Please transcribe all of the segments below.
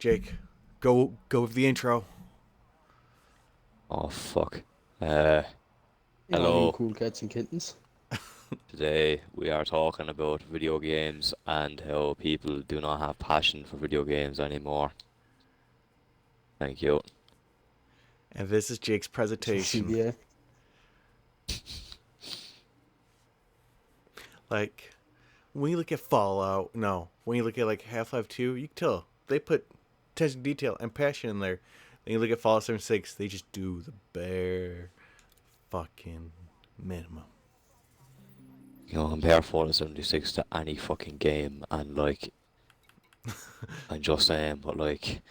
Jake, go with the intro. Oh fuck. Uh, Morning, Hello. cool cats and kittens. Today we are talking about video games and how people do not have passion for video games anymore. Thank you. And this is Jake's presentation. CBA. Like, when you look at Fallout, no, when you look at like Half-Life 2, you can tell they put attention to detail and passion in there. Then you look at Fallout 76, they just do the bare fucking minimum. You know, compare Fallout 76 to any fucking game and like, I'm just saying, but like,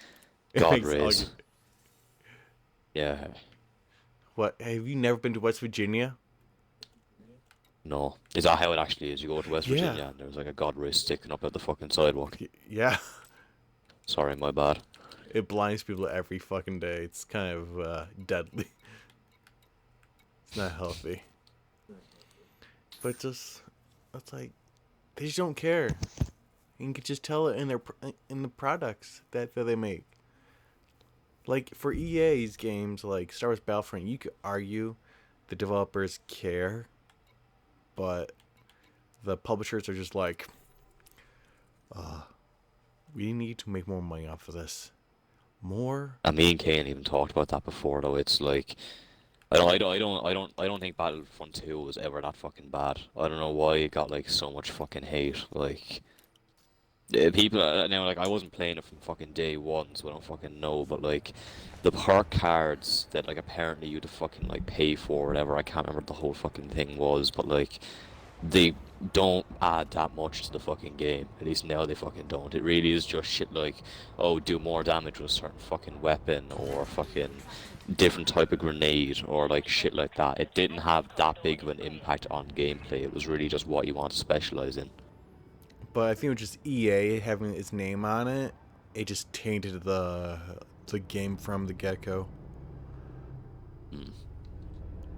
It God makes all rays. Yeah, What, have you never been to West Virginia? no. Is that how it actually is? You go to West Yeah. Virginia and there's like a God ray sticking up at the fucking sidewalk. Yeah. Sorry, my bad. It blinds people every fucking day. It's kind of deadly. It's not healthy. But it's like, they just don't care. You can just tell it in the products that they make. Like for EA's games, like Star Wars Battlefront, you could argue the developers care, but the publishers are just like, we need to make more money off of this. More. And me and Kane even talked about that before, though. It's like, I don't think Battlefront 2 was ever that fucking bad. I don't know why it got like so much fucking hate. Like, people now, like I wasn't playing it from fucking day one, so I don't fucking know. But like, the perk cards that like apparently you had to fucking like pay for, or whatever. I can't remember what the whole fucking thing was, but like, they don't add that much to the fucking game. At least now they fucking don't. It really is just shit like, oh, do more damage with a certain fucking weapon, or fucking different type of grenade, or like shit like that. It didn't have that big of an impact on gameplay. It was really just what you want to specialize in. But I think with just EA having its name on it, it just tainted the game from the get go. Mm.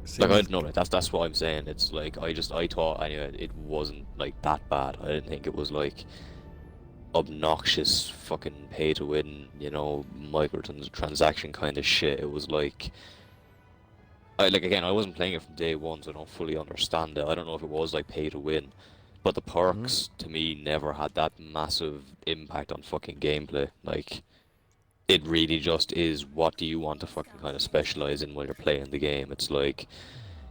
Same Like I as don't know, like that's what I'm saying. It's like I thought anyway it wasn't like that bad. I didn't think it was like obnoxious fucking pay to win, you know, microtransaction kind of shit. It was like I like again, I wasn't playing it from day one, so I don't fully understand it. I don't know if it was like pay to win, but the Mhm. perks to me never had that massive impact on fucking gameplay. Like it really just is what do you want to fucking kind of specialize in while you're playing the game. It's like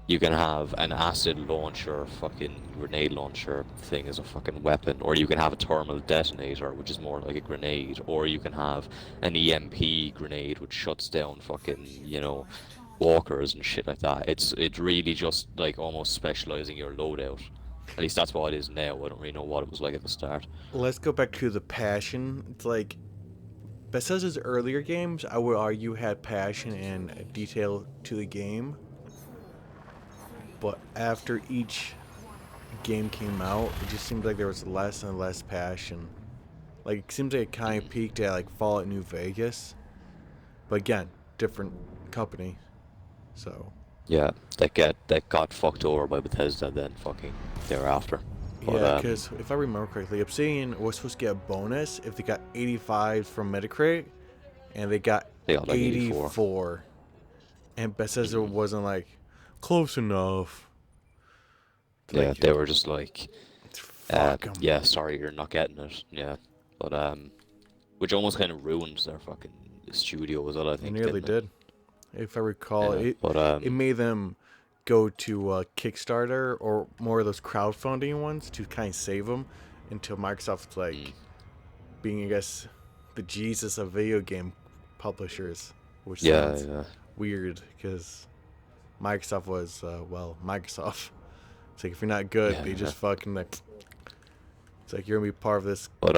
you can have an acid launcher, fucking grenade launcher thing as a fucking weapon, or you can have a thermal detonator, which is more like a grenade, or you can have an EMP grenade, which shuts down fucking, you know, walkers and shit like that. It's really just like almost specializing your loadout. At least that's what it is now. I don't really know what it was like at the start. Let's go back to the passion. It's like Bethesda's earlier games, I would argue, had passion and detail to the game. But after each game came out, it just seemed like there was less and less passion. Like it seems like it kind of Mm. peaked at like Fallout New Vegas, but again, different company. So Yeah, that got fucked over by Bethesda then fucking thereafter. But yeah, because if I remember correctly, Obsidian was supposed to get a bonus if they got 85 from Metacritic, and they got they got like 84. 84, and Bethesda Mm. wasn't like close enough. Yeah, Like, they were just like, fuck them. yeah, sorry, you're not getting it. Yeah, but which almost kind of ruined their fucking studio as well. I It think, nearly didn't it? did. If I recall, Yeah, but it made them go to Kickstarter or more of those crowdfunding ones to kind of save them until Microsoft's mm, like being, I guess, the Jesus of video game publishers, which yeah, sounds yeah, weird because Microsoft was, well, Microsoft. It's like if you're not good, yeah, they yeah. just fucking like. It's like you're gonna be part of this. But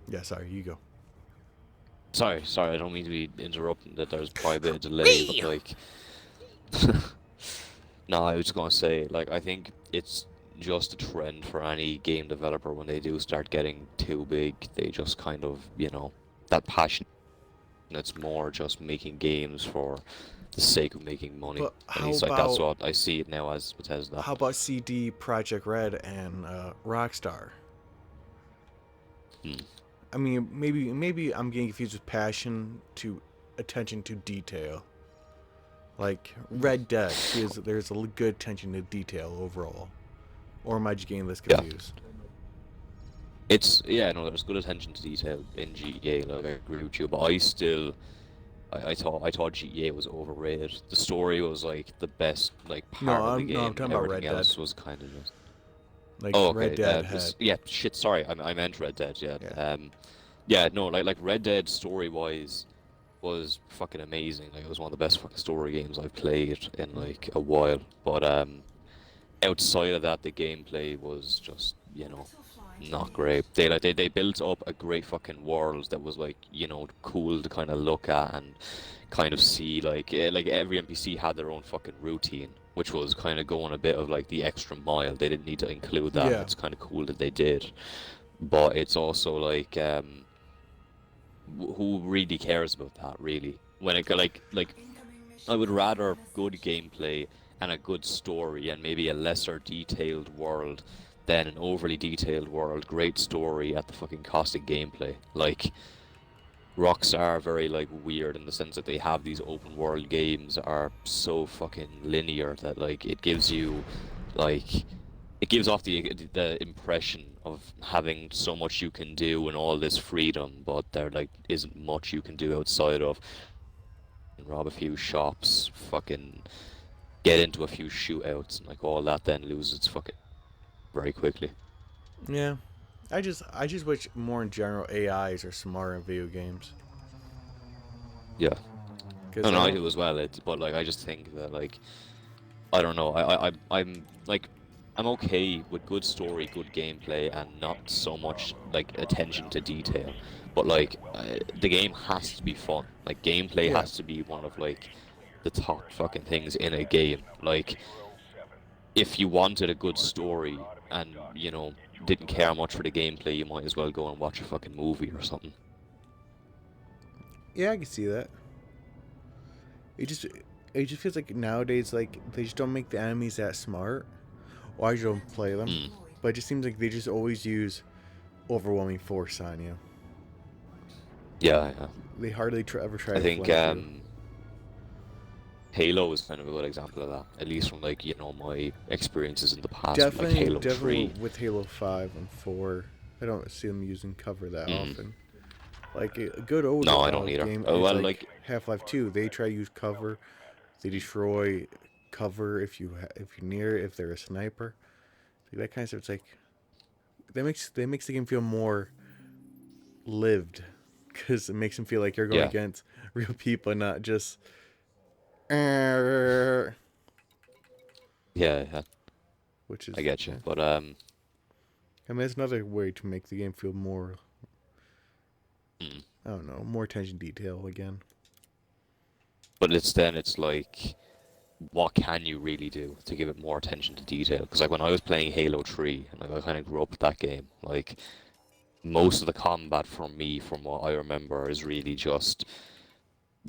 Yeah, sorry, you go. sorry, I don't mean to be interrupting. That there's probably a bit of delay, but like, no, I was just gonna say, like, I think it's just a trend for any game developer when they do start getting too big, they just kind of, you know, that passion. It's more just making games for the sake of making money. But At how least like that's about what I see it now as Bethesda. CD Project Red and Rockstar? Hmm. I mean, maybe I'm getting confused with passion to attention to detail. Like Red Dead, there's a good attention to detail overall. Or am I just getting this Yeah. confused? It's yeah, no, there's good attention to detail in GTA. Like I agree with you, but I thought GTA was overrated. The story was like the best like No, part of the I'm game. talking about Red Everything Dead. else was kind of just. Like Oh, Red okay. Dead had, Yeah, shit. Sorry, I meant Red Dead. Yeah. yeah. Yeah. No, like Red Dead story wise was fucking amazing. Like it was one of the best fucking story games I've played in like a while. But outside of that, the gameplay was just not great. They built up a great fucking world that was like cool to kind of look at and kind of see like every NPC had their own fucking routine, which was kind of going a bit of like the extra mile. They didn't need to include that. Yeah. It's kind of cool that they did, but it's also like who really cares about that really? When it like I would rather good gameplay and a good story and maybe a lesser detailed world than an overly detailed world, great story at the fucking cost of gameplay. Like Rockstar are very like weird in the sense that they have these open world games that are so fucking linear that like like it gives off the impression of having so much you can do and all this freedom, but there like isn't much you can do outside of rob a few shops, fucking get into a few shootouts, and like all that then loses its fucking very quickly. Yeah. I just wish more in general AIs are smarter in video games. Yeah, Cause no, I no, I don't. do as well. But like I just think that like I don't know. I'm like I'm okay with good story, good gameplay, and not so much like attention to detail. But like the game has to be fun. Like gameplay Yeah. has to be one of like the top fucking things in a game. Like if you wanted a good story and didn't care much for the gameplay, you might as well go and watch a fucking movie or something. Yeah, I can see that. It just feels like nowadays like they just don't make the enemies that smart. Or I just don't play them. Mm. But it just seems like they just always use overwhelming force on you. Yeah, yeah. They hardly ever try I to think flank you. Halo is kind of a good example of that, at least from like my experiences in the past with like Definitely, Halo definitely 3. with Halo 5 and 4, I don't see them using cover that often. Like a good old No, I don't either. game Oh, is well, like like Half-Life 2. They try to use cover. They destroy cover if you're near it, if they're a sniper. Like that kind of stuff. It's like that makes the game feel more lived, because it makes them feel like you're going yeah, against real people, not just. "Arr," yeah, which is. I get you. Yeah. But I mean, it's another way to make the game feel more. mm. I don't know, more attention detail again. but it's like, what can you really do to give it more attention to detail? Because like when I was playing Halo 3, and like I kind of grew up with that game, like most of the combat for me, from what I remember, is really just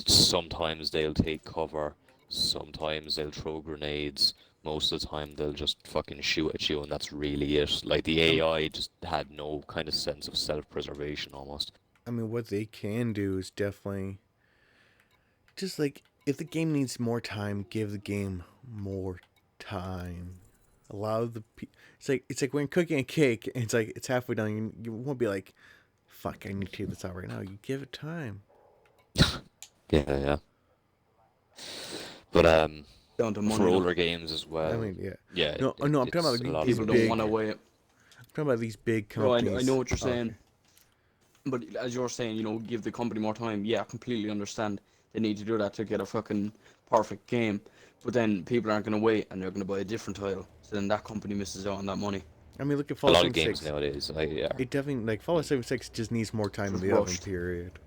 sometimes they'll take cover, sometimes they'll throw grenades, most of the time they'll just fucking shoot at you, and that's really it. Like the AI just had no kind of sense of self-preservation almost. I mean, what they can do is definitely just like if the game needs more time, give the game more time. Allow it's like when cooking a cake and it's like it's halfway done. You won't be like, "Fuck, I need to take this out right now." You give it time. Yeah, yeah. But Down to money. for though. older games as I well, mean, yeah. yeah, No, no, I'm talking it's about a like, lot these People more big. don't want to difficult. wait. I'm talking about these big No, I companies. know what you're Okay. saying. But as you're saying, give the company more time. Yeah, I completely understand. They need to do that to get a fucking perfect game. But then people aren't going to wait and they're going to buy a different title. So then that company misses out on that money. I mean, look at A Fallout lot of games 76. nowadays, yeah, It definitely like Fallout 76 just needs more time in Just the oven rushed. period.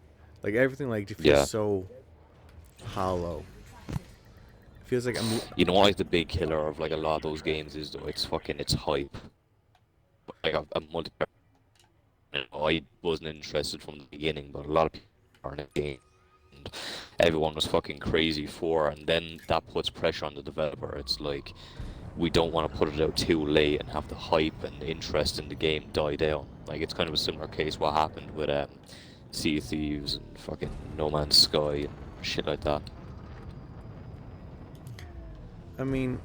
Like everything like it feels yeah. so hollow. It feels like I'm. You know what, like the big killer of like a lot of those games is though, it's hype. Like a multiplayer. I wasn't interested from the beginning, but a lot of people are in the game. And everyone was fucking crazy for, and then that puts pressure on the developer. It's like we don't want to put it out too late and have the hype and interest in the game die down. Like it's kind of a similar case what happened with Sea of Thieves and fucking No Man's Sky and shit like that. I mean,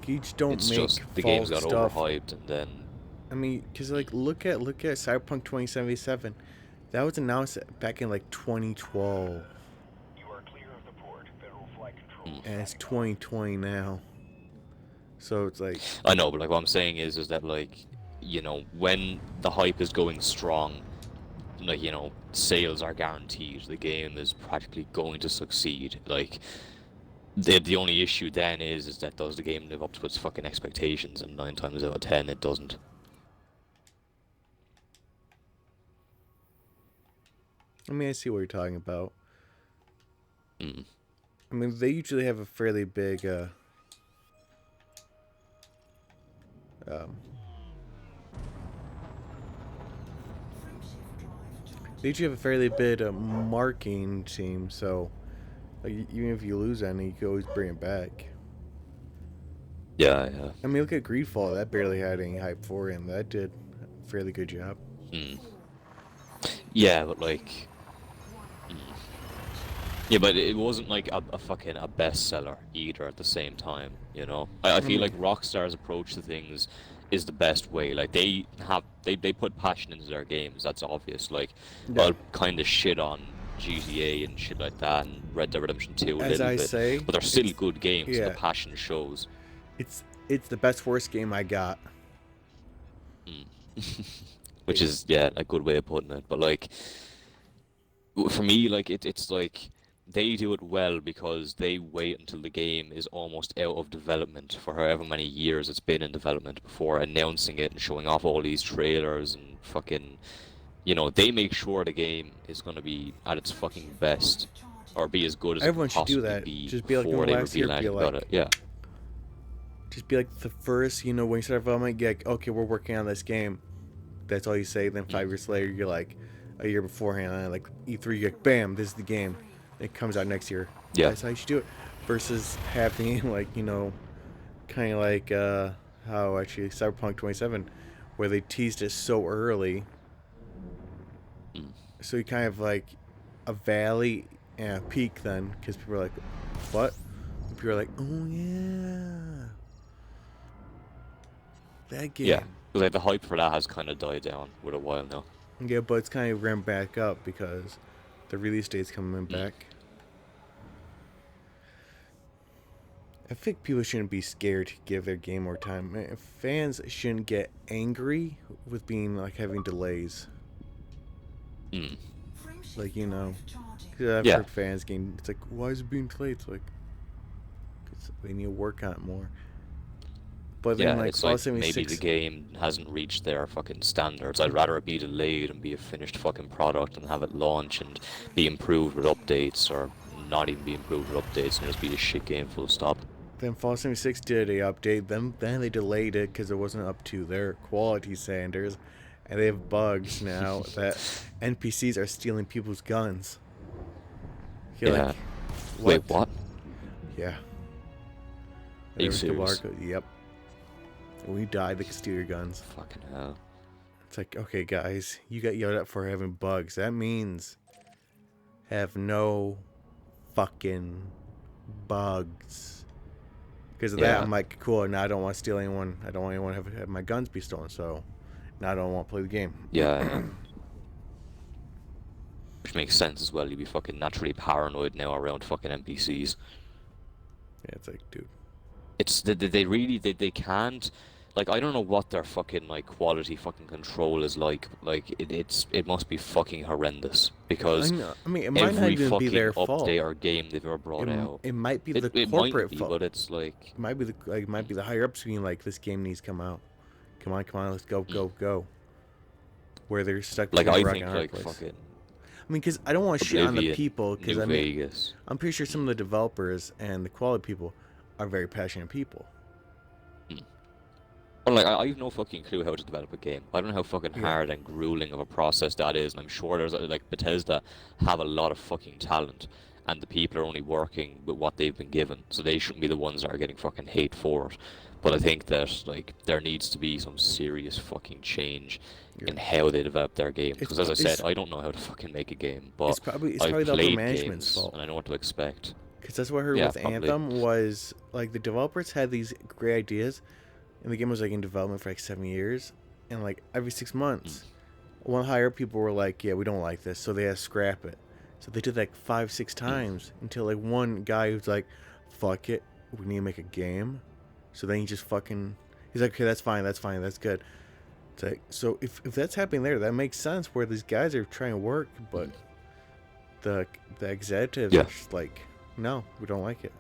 you just don't It's make just the fall games got stuff. overhyped, and then I mean, cause like look at Cyberpunk 2077. That was announced back in like 2012, You are clear of the port. Federal flight control. and it's 2020 now. So it's like, I know, but like what I'm saying is that like, you know, when the hype is going strong, like, you know, sales are guaranteed. The game is practically going to succeed. Like, the only issue then is that does the game live up to its fucking expectations? And 9 times out of 10, it doesn't. I mean, I see what you're talking about. Mm. I mean, they usually have a fairly big, they usually have a fairly big marketing team, so like, even if you lose any, you can always bring it back. Yeah, yeah. I mean, look at Greedfall. That barely had any hype for it, and that did a fairly good job. Mm. Yeah, but like, yeah, but it wasn't like a fucking a bestseller either at the same time, you know? I feel like Rockstar's approach to things is the best way. Like they put passion into their games, that's obvious. Like Yeah. I'll kind of shit on GTA and shit like that and Red Dead Redemption 2 a As little I bit, say, but they're still it's- good games, yeah. and the passion shows. It's the best worst game I got. Which is, yeah, a good way of putting it. But like, for me, like it's like they do it well because they wait until the game is almost out of development for however many years it's been in development before announcing it and showing off all these trailers and fucking, you know, they make sure the game is going to be at its fucking best or be as good as Everyone it should can do possibly that. be Just be like before the they last year, reveal be anything about like- it. Yeah. Just be like the first, you know, when you start development, you're like, okay, we're working on this game. That's all you say. Then 5 years later, you're like, a year beforehand, and like E3, you're like, bam, this is the game. It comes out next year. Yeah. That's how you should do it. Versus having like, you know, kind of like how actually Cyberpunk 27, where they teased it so early. So you kind of like a valley and a peak then, because people are like, what? And people are like, oh yeah, that game. Yeah. 'Cause, like the hype for that has kind of died down with a while now. Yeah, but it's kind of ramped back up because the release date's coming back. I think people shouldn't be scared to give their game more time. Fans shouldn't get angry with being like having delays. Mm. Like, you know, 'cause I've Yeah. heard fans getting, it's like, why is it being delayed? It's like, because they need to work on it more. But then, Yeah, like, it's Fallout like 76, maybe the game hasn't reached their fucking standards. I'd rather it be delayed and be a finished fucking product and have it launch and be improved with updates, or not even be improved with updates and just be a shit game full stop. then Fallout 76 did a update, then they delayed it because it wasn't up to their quality standards, and they have bugs now that NPCs are stealing people's guns. You're Yeah. like, Wait, what? Yeah. Are you There was the serious? barcode- Yep. When you die, they can steal your guns. Fucking hell. It's like, okay, guys, you got yelled at for having bugs. That means have no fucking bugs. Because of that, Yeah. I'm like, cool. Now I don't want to steal anyone. I don't want anyone to have my guns be stolen. So now I don't want to play the game. Yeah. Which makes sense as well. You'd be fucking naturally paranoid now around fucking NPCs. Yeah, it's like, dude. It's they really they can't, like, I don't know what their fucking like quality fucking control is like. Like it must be fucking horrendous because I mean, it might not every even fucking be their fault. update or game they've ever brought out. It might be the It corporate might be, fault. but it's like, It might be the higher ups being like, this game needs to come out. Come on, let's go. Where they're stuck like between I a rock think and a hard like place. fucking I mean, because I don't want to shit on the Oblivion, people, because New I mean, Vegas. I'm pretty sure some of the developers and the quality people are very passionate people. Well, like, I have no fucking clue how to develop a game. I don't know how fucking Yeah. hard and grueling of a process that is, and I'm sure there's, like, Bethesda have a lot of fucking talent, and the people are only working with what they've been given, so they shouldn't be the ones that are getting fucking hate for it. But I think that, like, there needs to be some serious fucking change in how they develop their games. It's Because as I it's- said, I don't know how to fucking make a game, but it's probably I've the upper played management's games fault. and I know what to expect. Because that's what I heard Yeah, with probably. Anthem was like the developers had these great ideas, and the game was like in development for like 7 years, and like every 6 months, one higher people were like, "Yeah, we don't like this," so they had to scrap it. So they did like 5, 6 times until like one guy who's like, "Fuck it, we need to make a game." So then he just fucking he's like, "Okay, that's fine, that's good." It's like, so if that's happening there, that makes sense where these guys are trying to work, but the executives Yeah. are just like, no, we don't like it.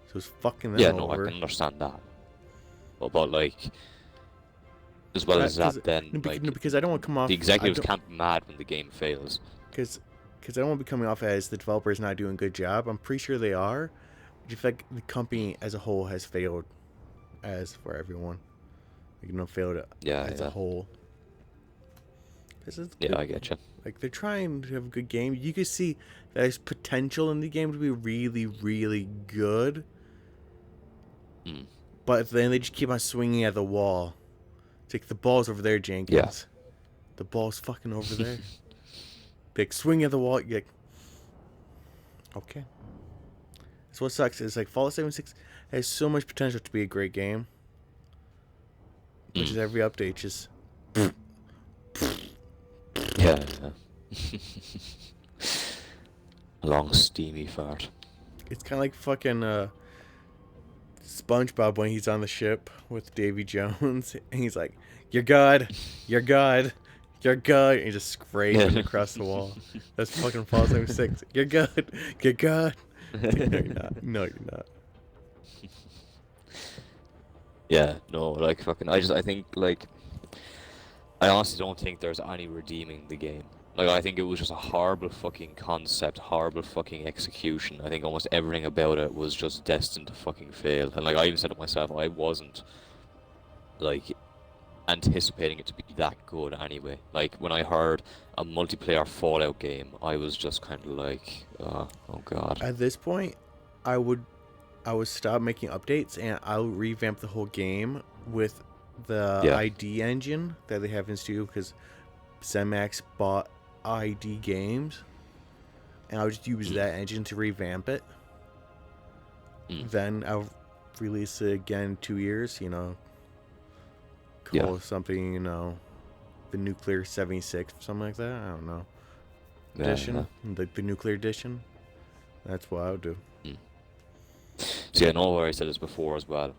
So it's fucking them Yeah, no, over. I can understand that. But like, as well as that, then No, like because I don't want to come off the executives can't be mad when the game fails. because I don't want to be coming off as the developers not doing a good job. I'm pretty sure they are. I just feel like the company as a whole has failed, as for everyone. Like, failed as a whole. This is Yeah, I get you. Like, they're trying to have a good game. You can see that there's potential in the game to be really, really good. But then they just keep on swinging at the wall. It's like, the ball's over there, Jenkins. Yeah. The ball's fucking over there. Like, swing at the wall. You're like, okay. That's what sucks. Is like, Fallout 76 has so much potential to be a great game. Which is every update just... Yeah. Long steamy fart. It's kind of like fucking SpongeBob when he's on the ship with Davy Jones, and he's like, "You're good, you're good, you're good," and he just scraping across the wall. That's fucking Fallout 76. You're good, you're good. No, you're not. No, you're not. Yeah, no, like fucking. I think like. I honestly don't think there's any redeeming the game. Like, I think it was just a horrible fucking concept, horrible fucking execution. I think almost everything about it was just destined to fucking fail. And like, I even said it myself, I wasn't, like, anticipating it to be that good anyway. Like, when I heard a multiplayer Fallout game, I was just kind of like, oh god. At this point, I would stop making updates, and I'll revamp the whole game with the ID engine that they have in studio, because ZeniMax bought ID Games, and I'll just use that engine to revamp it. Then I'll release it again in 2 years, call something, the Nuclear 76, something like that. I don't know. Edition, the Nuclear Edition. That's what I would do. See, I know where I said this before as well,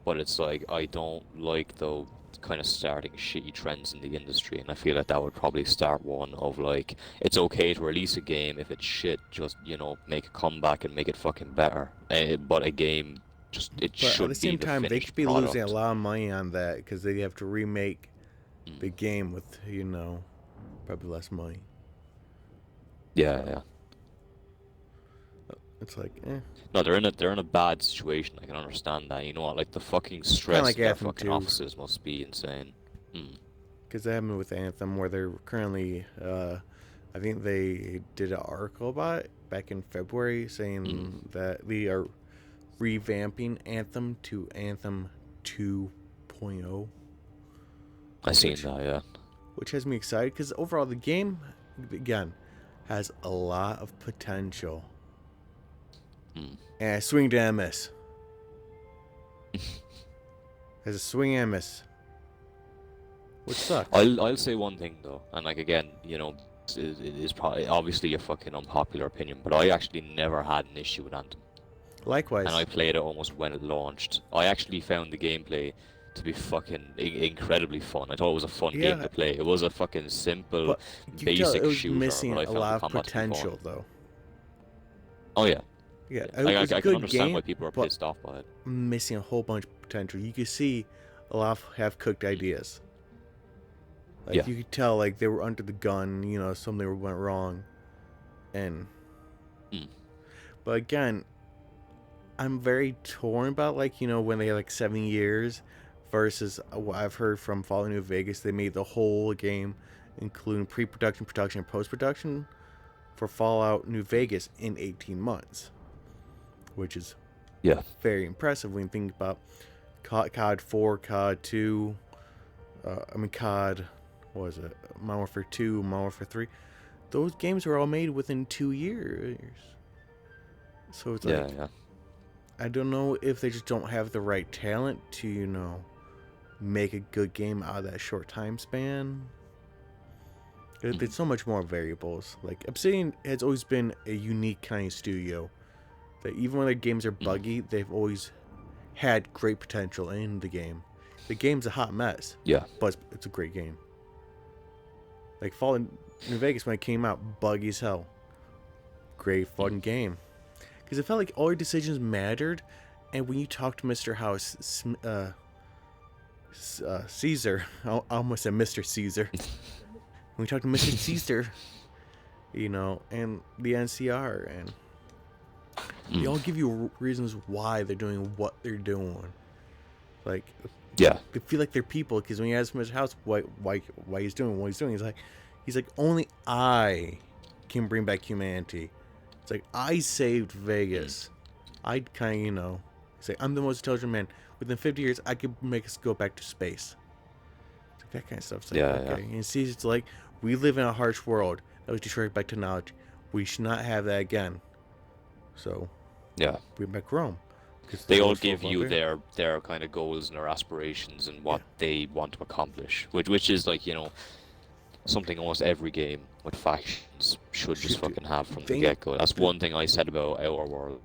but it's like, I don't like the kind of starting shitty trends in the industry, and I feel like that would probably start one of like, it's okay to release a game if it's shit, just, make a comeback and make it fucking better. But a game, just, it But should at the same time, they finished could be losing a product. lot of money on that, because they have to remake the game with, probably less money. Yeah. It's like, eh. No, they're in a bad situation. I can understand that. You know what? Like, the fucking stress like in their Anthem fucking 2. offices must be insane. Because that happened with Anthem, where they're currently, I think they did an article about it back in February, saying that they are revamping Anthem to Anthem 2.0. I seen that, yeah. Which has me excited, because overall the game, again, has a lot of potential. And a swing to MS. Has a swing and miss. Which sucks. I'll say one thing though, and like again, it is probably obviously a fucking unpopular opinion, but I actually never had an issue with Anthem, Likewise. and I played it almost when it launched. I actually found the gameplay to be fucking incredibly fun. I thought it was a fun game to play. It was a fucking simple, But you could tell basic it was shooter, missing but I a found lot the of combat to be fun. potential, though. Oh yeah. Yeah, I was a can good understand game, why people are but pissed off by it. missing a whole bunch of potential. You could see a lot of half-cooked ideas. Like, you could tell, like, they were under the gun, something went wrong. And... But again, I'm very torn about, like, when they had, like, 7 years versus what I've heard from Fallout New Vegas. They made the whole game, including pre-production, production, and post-production, for Fallout New Vegas in 18 months. Which is very impressive when you think about COD 4, COD 2, COD what was it? Modern Warfare 2, Modern Warfare 3. Those games were all made within 2 years. So it's like, yeah. I don't know if they just don't have the right talent to, make a good game out of that short time span. There's so much more variables. Like, Obsidian has always been a unique kind of studio. That even when their games are buggy, they've always had great potential in the game. The game's a hot mess. Yeah. But it's a great game. Like Fallout New Vegas, when it came out, buggy as hell. Great fun game. Because it felt like all your decisions mattered, and when you talk to Mr. House, Caesar, I almost said Mr. Caesar. When we talk to Mr. Caesar, and the NCR, and they all give you reasons why they're doing what they're doing. Like, Yeah. they feel like they're people, because when you ask Mr. House why he's doing what he's doing, he's like, only I can bring back humanity. It's like, I saved Vegas. I kind of, say, I'm the most intelligent man. Within 50 years, I could make us go back to space. It's like that kind of stuff. It's like, okay. And see, it's like, we live in a harsh world that was destroyed by technology. We should not have that again. So, Yeah. bring back Rome. They all give you their kind of goals and their aspirations and what they want to accomplish, which is like, something almost every game with factions should just fucking have from the get-go. That's one thing I said about Outer World.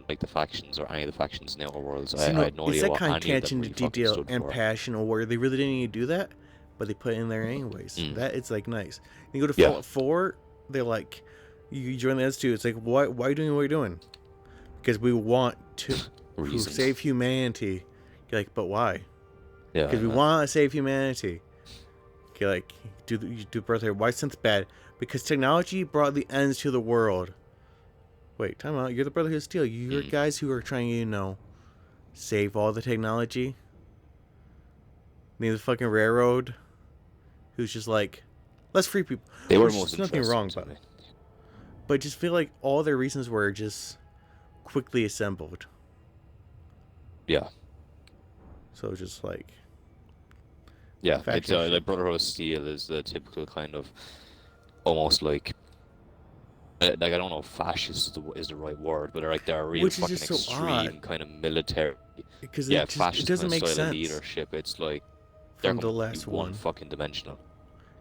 Like the factions or any of the factions in Outer Worlds, I had no idea what any of them really fucking stood for. It's that kind of attention to detail and passion, where they really didn't need to do that, but they put it in there anyways. That it's like nice. You go to Fallout 4, they're like, you join the Institute. It's like, why are you doing what you're doing? Because we want to save humanity. You're like, but why? Yeah. Because we want to save humanity. Okay, like, you do birthday. Why is synth bad? Because technology brought the ends to the world. Wait, time out. You're the Brotherhood of Steel. You're guys who are trying to, save all the technology. Need the fucking railroad. Who's just like, let's free people. They were There's most nothing wrong about it. But I just feel like all their reasons were just quickly assembled. Yeah. So it's just like, yeah, it's like Brotherhood of Steel is the typical kind of almost like I don't know if fascist is the right word, but they're a real fucking extreme kind of military. Because fascist it doesn't kind of make style sense. of leadership. It's like they're From the last one fucking dimensional.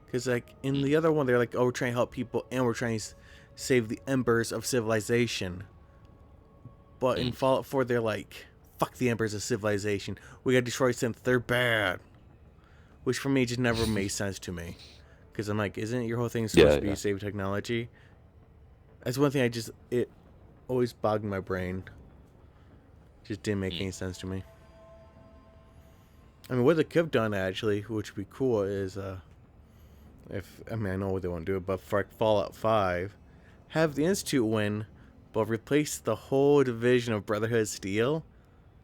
Because like in the other one, they're like, oh, we're trying to help people and we're trying to save the embers of civilization. But in Fallout 4, they're like, fuck the embers of civilization. We gotta destroy synth. They're bad. Which for me just never made sense to me. Because I'm like, isn't your whole thing supposed to be save technology? That's one thing it always bogged my brain. Just didn't make any sense to me. I mean, what they could have done actually, which would be cool, is I know they won't do it, but for Fallout 5, have the Institute win, but replace the whole division of Brotherhood of Steel,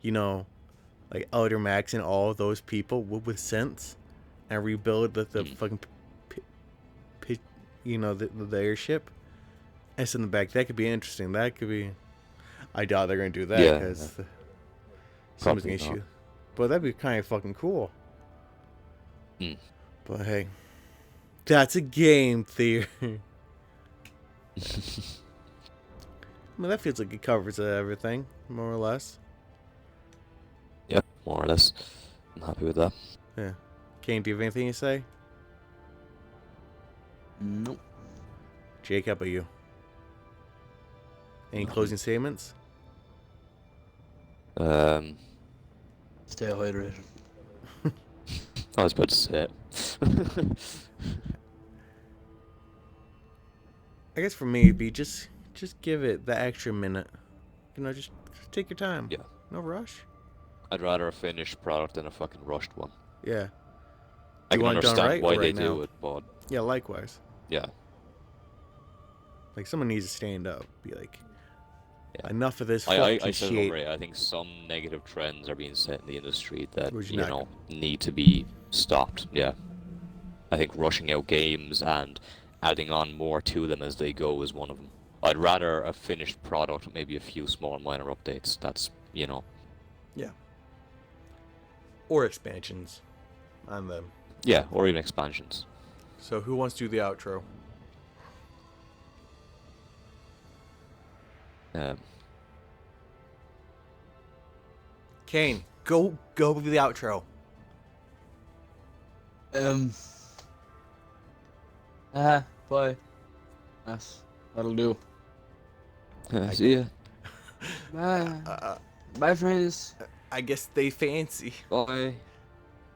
like Elder Max and all those people with synths, and rebuild the fucking, the airship. And send them back. That could be interesting. That could be. I doubt they're gonna do that because someone's gonna issue. But that'd be kind of fucking cool. But hey, that's a game theory. I mean, that feels like it covers everything, more or less. Yep, more or less. I'm happy with that. Yeah. Kane, do you have anything to say? Nope. Jake, how about you? Any closing statements? Stay hydrated. I was about to say it. I guess for me, it'd be just give it the extra minute. Just take your time. Yeah. No rush. I'd rather a finished product than a fucking rushed one. Yeah. I can want it done understand right why or they right now? do it, but Yeah, likewise. yeah. Like, someone needs to stand up. Be like, Yeah. enough of this I fucking said shit. already, I think some negative trends are being set in the industry that, Which need to be stopped. Yeah. I think rushing out games and adding on more to them as they go is one of them. I'd rather a finished product with maybe a few small minor updates. That's, Yeah. Or expansions on them. Yeah, or even expansions. So who wants to do the outro? Um, Kane, go with the outro. Bye. Yes, that'll do. see ya. Bye. Uh, Bye, friends. I guess they fancy. Bye.